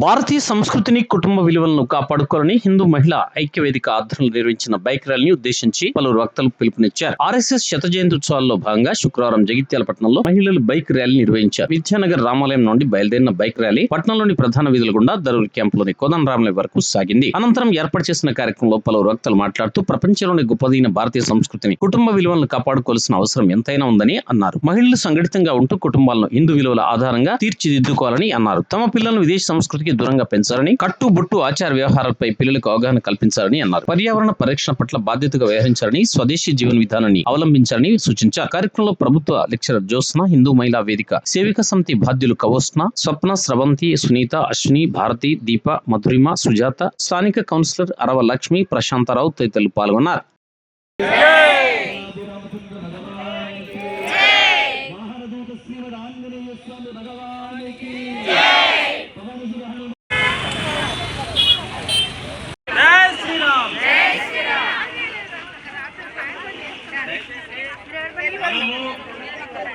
భారతీయ సంస్కృతిని, కుటుంబ విలువలను కాపాడుకోవాలని హిందూ మహిళా ఐక్యవేదిక ఆధ్వర్యంలో నిర్వహించిన బైక్ ర్యాలీని ఉద్దేశించి పలువురు వక్తలు పిలుపునిచ్చారు. ఆర్ఎస్ఎస్ శత జయంతి ఉత్సవాల్లో భాగంగా శుక్రవారం జగిత్యాల పట్టణంలో మహిళలు బైక్ ర్యాలీ నిర్వహించారు. విద్యానగర్ రామాలయం నుండి బయలుదేరిన బైక్ ర్యాలీ పట్టణంలోని ప్రధాన వీధుల గుండా దరూర్ క్యాంపులోని కోదండరామలయం వరకు సాగింది. అనంతరం ఏర్పాటు చేసిన కార్యక్రమంలో పలువురు వక్తలు మాట్లాడుతూ ప్రపంచంలోని గొప్పదైన భారతీయ సంస్కృతిని, కుటుంబ విలువలను కాపాడుకోవాల్సిన అవసరం ఎంతైనా ఉందని అన్నారు. మహిళలు సంఘటితంగా ఉంటూ కుటుంబాలను హిందూ విలువల ఆధారంగా తీర్చిదిద్దుకోవాలని అన్నారు. తమ పిల్లలను విదేశీ సంస్కృతికి దూరంగా పెంచాలని, కట్టుబొట్టు ఆచార వ్యవహారాలపై పిల్లలకు అవగాహన కల్పించాలని అన్నారు. పర్యావరణ పరిరక్షణ పట్ల బాధ్యతగా వ్యవహరించాలని, స్వదేశీ జీవన విధానాన్ని అవలంబించాలని సూచించారు. కార్యక్రమంలో ప్రభుత్వ లెక్చరర్ జ్యోత్స్న, హిందూ మహిళా వేదిక సేవిక సమితి బాధ్యులు కవోస్న, స్వప్న, స్రవంతి, సునీత, అశ్విని, భారతి, దీప, మధురిమ, సుజాత, స్థానిక కౌన్సిలర్ అరవ లక్ష్మి, ప్రశాంతరావు తదితరులు పాల్గొన్నారు.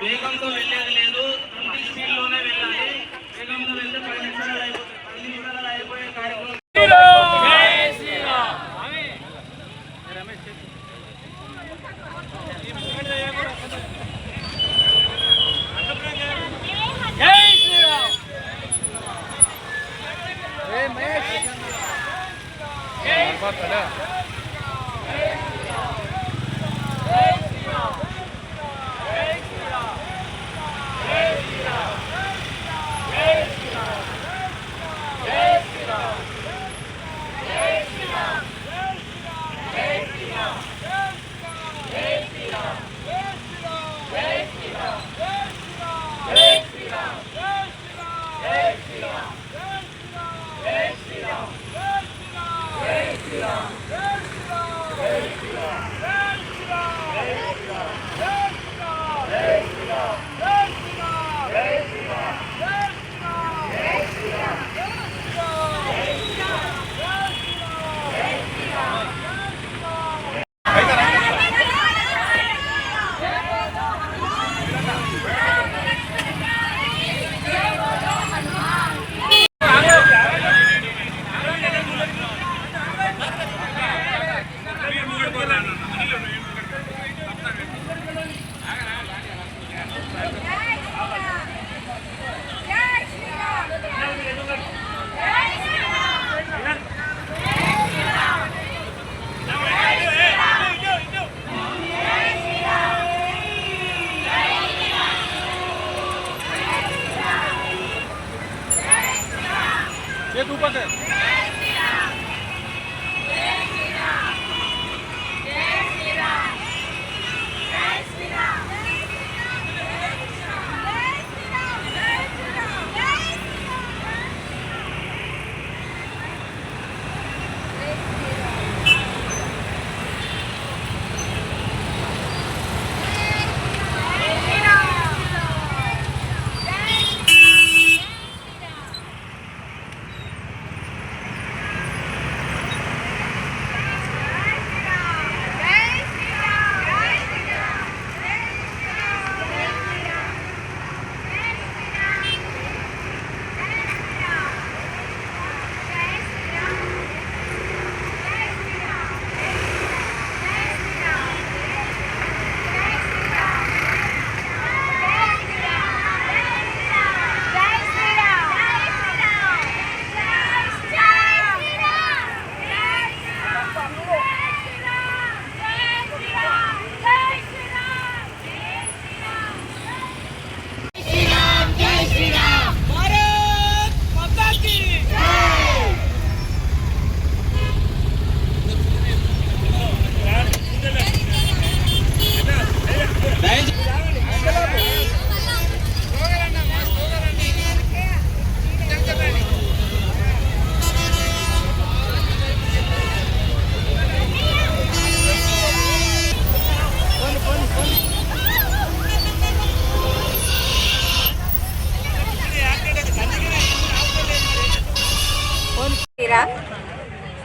వేగంతో వెళ్ళేది లేదు, 20 స్పీడ్లోనే వెళ్ళాలి. వేగంతో వెళ్తే 10 నిమిషాలు అయిపోయే కార్యక్రమం. ऊपर से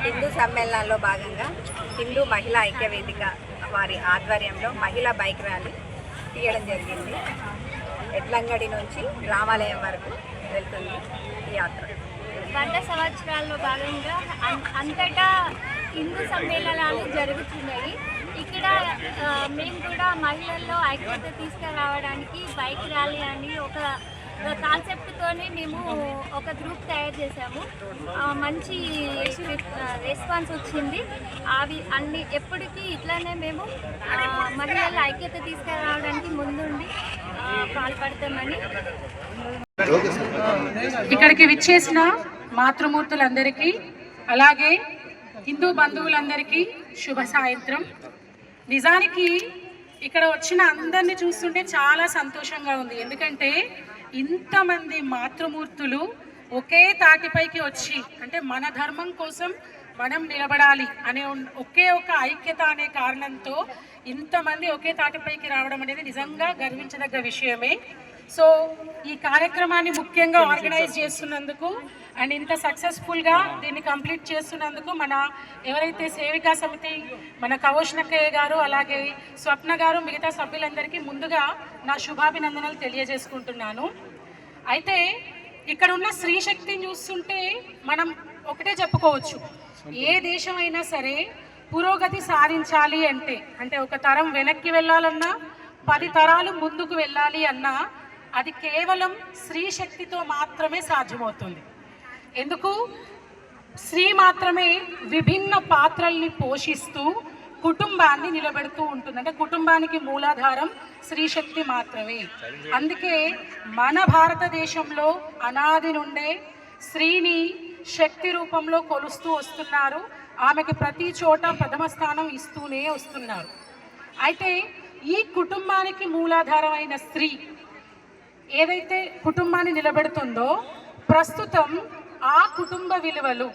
హిందూ సమ్మేళనాల్లో భాగంగా హిందూ మహిళా ఐక్యవేదిక వారి ఆధ్వర్యంలో మహిళా బైక్ ర్యాలీ తీయడం జరిగింది. ఎడ్లంగడి నుంచి రామాలయం వరకు వెళ్తుంది ఈ యాత్ర. 100 సంవత్సరాల్లో భాగంగా అంతటా హిందూ సమ్మేళనాలు జరుగుతున్నాయి. ఇక్కడ మేము కూడా మహిళల్లో ఐక్యత తీసుకురావడానికి బైక్ ర్యాలీ అని ఒక కాన్సెప్ట్తోనే మేము ఒక గ్రూప్ తయారు చేసాము. మంచి రెస్పాన్స్ వచ్చింది. అవి అన్ని ఎప్పటికీ ఇట్లానే మేము మహిళల ఐక్యత తీసుకురావడానికి ముందుండి పాల్పడతామని. ఇక్కడికి విచ్చేసిన మాతృమూర్తులందరికీ అలాగే హిందూ బంధువులందరికీ శుభ సాయంత్రం. నిజానికి ఇక్కడ వచ్చిన అందరినీ చూస్తుంటే చాలా సంతోషంగా ఉంది. ఎందుకంటే ఇంతమంది మాతృమూర్తులు ఒకే తాటిపైకి వచ్చి, అంటే మన ధర్మం కోసం మనం నిలబడాలి అనే ఒకే ఒక ఐక్యత అనే కారణంతో ఇంతమంది ఒకే తాటిపైకి రావడం అనేది నిజంగా గర్వించదగ్గ విషయమే. సో ఈ కార్యక్రమాన్ని ముఖ్యంగా ఆర్గనైజ్ చేస్తున్నందుకు అండ్ ఇంత సక్సెస్ఫుల్గా దీన్ని కంప్లీట్ చేస్తున్నందుకు మన ఎవరైతే సేవికా సమితి మన కవోష్నక్కయ్య గారు అలాగే స్వప్న గారు మిగతా సభ్యులందరికీ ముందుగా నా శుభాభినందనలు తెలియజేసుకుంటున్నాను. అయితే ఇక్కడ ఉన్న స్త్రీ శక్తిని చూస్తుంటే మనం ఒకటే చెప్పుకోవచ్చు, ఏ దేశమైనా సరే పురోగతి సాధించాలి అంటే ఒక తరం వెనక్కి వెళ్ళాలన్నా 10 తరాలు ముందుకు వెళ్ళాలి అన్నా అది కేవలం స్త్రీ శక్తితో మాత్రమే సాధ్యమవుతుంది. ఎందుకు? స్త్రీ మాత్రమే విభిన్న పాత్రల్ని పోషిస్తూ కుటుంబాన్ని నిలబెడుతూ ఉంటుంది. అంటే కుటుంబానికి మూలాధారం స్త్రీ శక్తి మాత్రమే. అందుకే మన భారతదేశంలో అనాది నుండే స్త్రీని శక్తి రూపంలో కొలుస్తూ వస్తున్నారు. ఆమెకి ప్రతి చోట ప్రథమ స్థానం ఇస్తూనే వస్తున్నారు. అయితే ఈ కుటుంబానికి మూలాధారమైన స్త్రీ ఏదైతే కుటుంబాన్ని నిలబెడుతుందో ప్రస్తుతం ఆ కుటుంబ విలువలు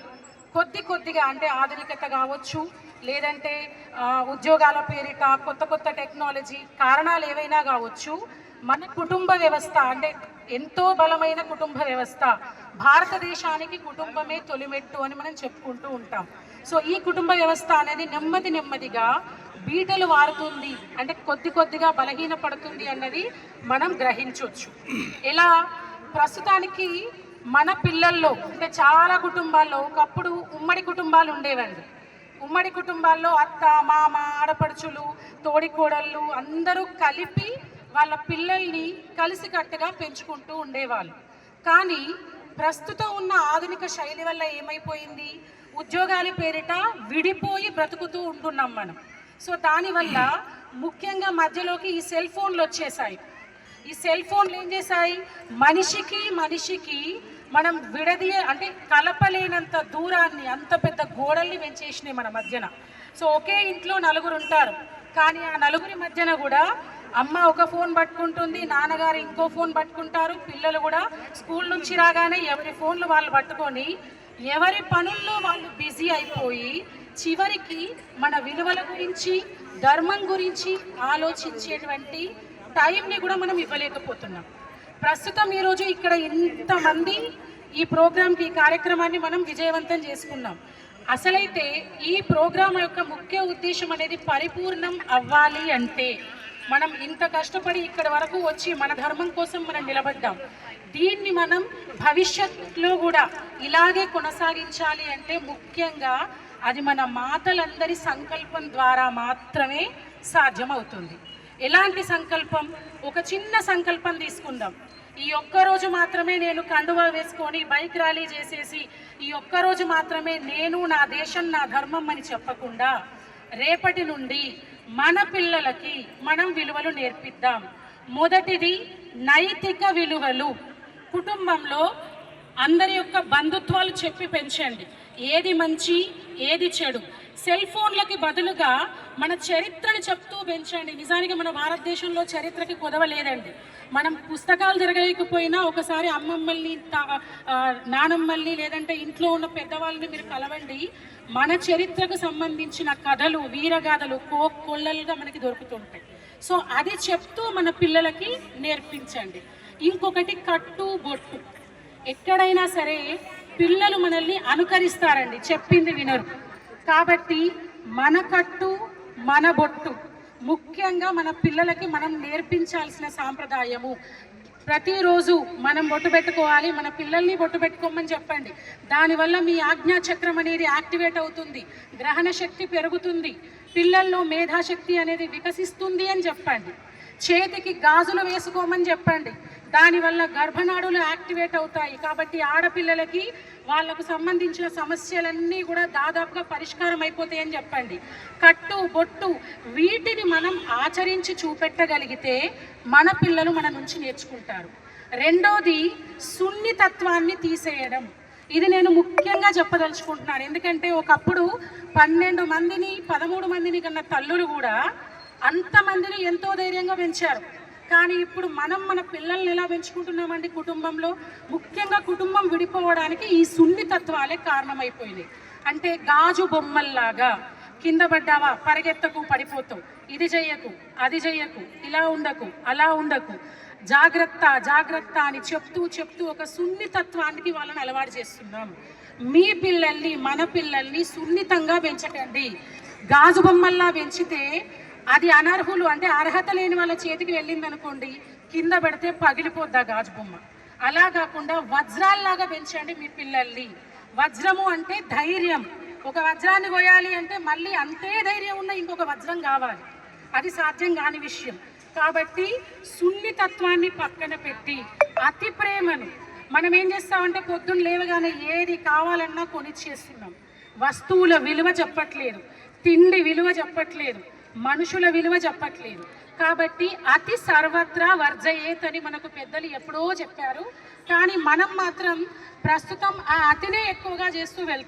కొద్దిగా అంటే ఆధునికత కావచ్చు, లేదంటే ఉద్యోగాల పేరిట కొత్త టెక్నాలజీ కారణాలు ఏవైనా కావచ్చు, మన కుటుంబ వ్యవస్థ అంటే ఎంతో బలమైన కుటుంబ వ్యవస్థ, భారతదేశానికి కుటుంబమే తొలిమెట్టు అని మనం చెప్పుకుంటూ ఉంటాం. సో ఈ కుటుంబ వ్యవస్థ అనేది నెమ్మదిగా బీటలు వారుతుంది, అంటే కొద్దిగా బలహీన పడుతుంది అన్నది మనం గ్రహించవచ్చు. ఎలా? ప్రస్తుతానికి మన పిల్లల్లో అంటే చాలా కుటుంబాల్లో ఒకప్పుడు ఉమ్మడి కుటుంబాలు ఉండేవండి. ఉమ్మడి కుటుంబాల్లో అత్త మామ ఆడపడుచులు తోడికోడళ్ళు అందరూ కలిపి వాళ్ళ పిల్లల్ని కలిసికట్టుగా పెంచుకుంటూ ఉండేవాళ్ళు. కానీ ప్రస్తుతం ఉన్న ఆధునిక శైలి వల్ల ఏమైపోయింది? ఉద్యోగాల పేరిట విడిపోయి బ్రతుకుతూ ఉంటున్నాం మనం. సో దానివల్ల ముఖ్యంగా మధ్యలోకి ఈ సెల్ ఫోన్లు వచ్చేసాయి. ఈ సెల్ ఫోన్లు ఏం చేశాయి? మనిషికి మనం అంటే కలపలేనంత దూరాన్ని, అంత పెద్ద గోడల్ని పెంచేసినాయి మన మధ్యన. సో ఒకే ఇంట్లో 4 ఉంటారు, కానీ ఆ 4 మధ్యన కూడా అమ్మ ఒక ఫోన్ పట్టుకుంటుంది, నాన్నగారు ఇంకో ఫోన్ పట్టుకుంటారు, పిల్లలు కూడా స్కూల్ నుంచి రాగానే ఎవరి ఫోన్లు వాళ్ళు పట్టుకొని ఎవరి పనుల్లో వాళ్ళు బిజీ అయిపోయి చివరికి మన విలువల గురించి ధర్మం గురించి ఆలోచించేటువంటి టైంని కూడా మనం ఇవ్వలేకపోతున్నాం. ప్రస్తుతం ఈరోజు ఇక్కడ ఇంతమంది ఈ ప్రోగ్రామ్కి ఈ కార్యక్రమాన్ని మనం విజయవంతం చేసుకున్నాం. అసలైతే ఈ ప్రోగ్రాం యొక్క ముఖ్య ఉద్దేశం అనేది పరిపూర్ణం అవ్వాలి అంటే మనం ఇంత కష్టపడి ఇక్కడ వరకు వచ్చి మన ధర్మం కోసం మనం నిలబడ్డాం. దీన్ని మనం భవిష్యత్తులో కూడా ఇలాగే కొనసాగించాలి అంటే ముఖ్యంగా అది మన మాతలందరి సంకల్పం ద్వారా మాత్రమే సాధ్యమవుతుంది. ఎలాంటి సంకల్పం? ఒక చిన్న సంకల్పం తీసుకుందాం. ఈ ఒక్కరోజు మాత్రమే నేను కండువా వేసుకొని బైక్ ర్యాలీ చేసేసి ఈ ఒక్కరోజు మాత్రమే నేను నా దేశం నా ధర్మం అని చెప్పకుండా రేపటి నుండి మన పిల్లలకి మనం విలువలు నేర్పిద్దాం. మొదటిది నైతిక విలువలు. కుటుంబంలో అందరి యొక్క బంధుత్వాలు చెప్పి పెంచండి. ఏది మంచి ఏది చెడు. సెల్ ఫోన్లకి బదులుగా మన చరిత్రని చెప్తూ పెంచండి. నిజానికి మన భారతదేశంలో చరిత్రకి కొదవలేదండి. మనం పుస్తకాలు తిరగలేకపోయినా ఒకసారి అమ్మమ్మల్ని నానమ్మల్ని లేదంటే ఇంట్లో ఉన్న పెద్దవాళ్ళని మీరు కలవండి. మన చరిత్రకు సంబంధించిన కథలు వీరగాథలు కోళ్ళలుగా మనకి దొరుకుతుంటాయి. సో అది చెప్తూ మన పిల్లలకి నేర్పించండి. ఇంకొకటి కట్టు బొట్టు. ఎక్కడైనా సరే పిల్లలు మనల్ని అనుకరిస్తారండి, చెప్పింది వినరు. కాబట్టి మన కట్టు మన బొట్టు ముఖ్యంగా మన పిల్లలకి మనం నేర్పించాల్సిన సాంప్రదాయము. ప్రతిరోజు మనం బొట్టు పెట్టుకోవాలి, మన పిల్లల్ని బొట్టు పెట్టుకోమని చెప్పండి. దానివల్ల మీ ఆజ్ఞా చక్రం అనేది యాక్టివేట్ అవుతుంది, గ్రహణ శక్తి పెరుగుతుంది, పిల్లల్లో మేధాశక్తి అనేది వికసిస్తుంది అని చెప్పండి. చేతికి గాజులు వేసుకోమని చెప్పండి, దానివల్ల గర్భనాడులు యాక్టివేట్ అవుతాయి. కాబట్టి ఆడపిల్లలకి వాళ్ళకు సంబంధించిన సమస్యలన్నీ కూడా దాదాపుగా పరిష్కారం అయిపోతాయని చెప్పండి. కట్టు బొట్టు వీటిని మనం ఆచరించి చూపెట్టగలిగితే మన పిల్లలు మన నుంచి నేర్చుకుంటారు. రెండోది సున్నితత్వాన్ని తీసేయడం. ఇది నేను ముఖ్యంగా చెప్పదలుచుకుంటున్నాను. ఎందుకంటే ఒకప్పుడు 12 మందిని 13 మందిని కన్నా తల్లులు కూడా అంతమందిని ఎంతో ధైర్యంగా పెంచారు. కానీ ఇప్పుడు మనం మన పిల్లల్ని ఎలా పెంచుకుంటున్నామండి? కుటుంబంలో ముఖ్యంగా కుటుంబం విడిపోవడానికి ఈ సున్నితత్వాలే కారణమైపోయినాయి. అంటే గాజు బొమ్మల్లాగా కింద పడ్డావా పరిగెత్తకు పడిపోతావు, ఇది చెయ్యకు అది చెయ్యకు, ఇలా ఉండకు అలా ఉండకు, జాగ్రత్త జాగ్రత్త అని చెప్తూ ఒక సున్నితత్వానికి వాళ్ళని అలవాటు చేస్తున్నాం. మీ పిల్లల్ని మన పిల్లల్ని సున్నితంగా పెంచకండి. గాజు బొమ్మల్లా పెంచితే అది అనర్హులు అంటే అర్హత లేని వాళ్ళ చేతికి వెళ్ళింది అనుకోండి, కింద పెడితే పగిలిపోద్ది ఆ గాజు బొమ్మ. అలా కాకుండా వజ్రాల్లాగా పెంచండి మీ పిల్లల్ని. వజ్రము అంటే ధైర్యం. ఒక వజ్రాన్ని కొయ్యాలి అంటే మళ్ళీ అంతే ధైర్యం ఉన్న ఇంకొక వజ్రం కావాలి, అది సాధ్యం కాని విషయం. కాబట్టి సున్నితత్వాన్ని పక్కన పెట్టి అతి ప్రేమను మనం ఏం చేస్తామంటే పొద్దున్న లేవగానే ఏది కావాలన్నా కొనిచ్చేస్తున్నాం. వస్తువుల విలువ చెప్పట్లేదు, తిండి విలువ చెప్పట్లేదు, మనుషుల విలువ చెప్పట్లేదు. కాబట్టి అతి సర్వత్రా వర్జయేత్ అని మనకు పెద్దలు ఎప్పుడో చెప్పారు. కానీ మనం మాత్రం ప్రస్తుతం ఆ అతినే ఎక్కువగా చేస్తూ వెళ్తున్నాం.